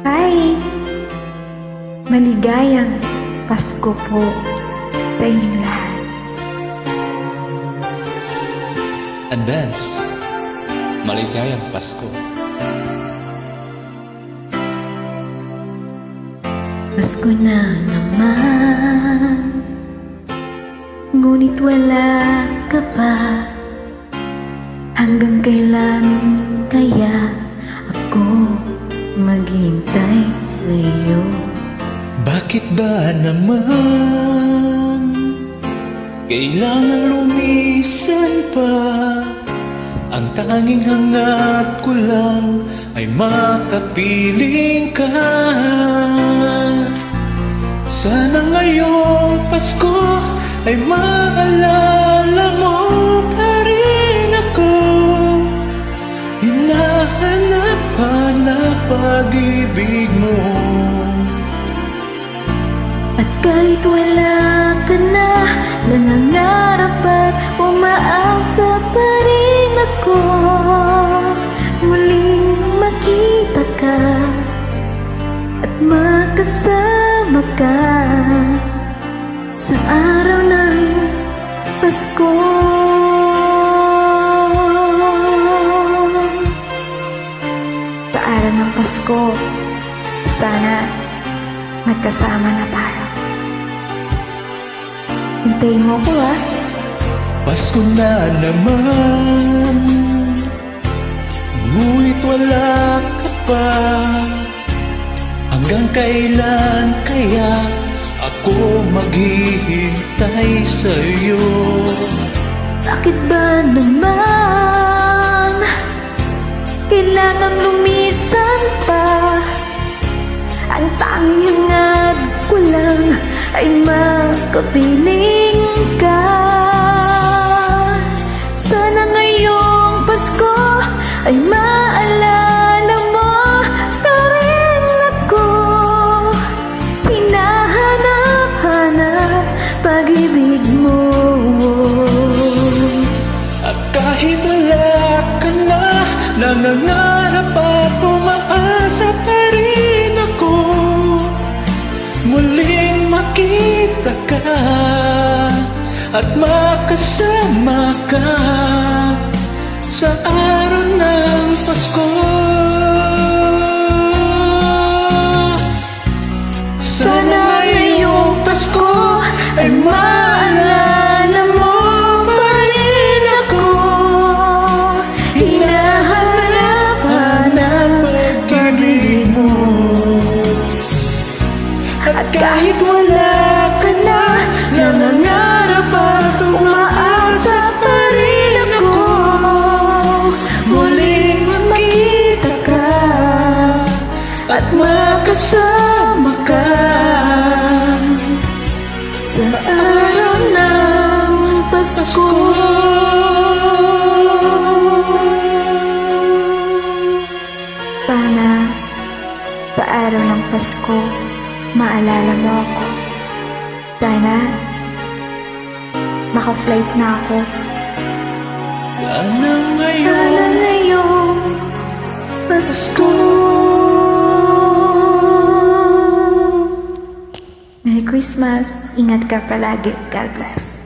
Hi! Maligayang Pasko po sa inyong lahat. Advance, maligayang Pasko. Pasko na naman, ngunit wala ka pa. Hanggang kailan kaya ako maghintay sa'yo? Bakit ba naman kailangan lumisan pa? Ang tanging hangat ko lang ay makapiling ka. Sana ngayong Pasko ay maalala mo pa rin ako. Hinahanap-hanap pag-ibig mo. At kahit wala ka na, nangangarap at umaasa pa rin ako. Muling makita ka at makasama ka sa araw ng Pasko. Sa araw ng Pasko, sana magkasama na tayo. Hintayin mo ko, ha? Pasko na naman, ngunit wala ka pa. Hanggang kailan kaya ako maghihintay sa'yo? Bakit ba naman kailangang lumisan pa? Ang tanging hangad ko lang ay makapiling ka. Sana ngayong Pasko ay maalala mo pa rin ako. Hinahanap-hanap pag-ibig mo. At kahit wala ka na, nangangarap at umaasa pa rin ako. Muling makita ka at makasama ka sa araw ng Pasko. Sana ngayong Pasko ay maalala mo pa rin ako. Hinahanap-hanap pag-ibig mo. At kahit wala ka na, nangangarap at umaasa pa rin ako. Muling makita ka at makasama ka sa araw ng Pasko. Sana sa araw ng Pasko maalala mo ako. Sana maka-flight na ako. Sana Sana ngayong Pasko. Merry Christmas. Ingat ka palagi. God bless.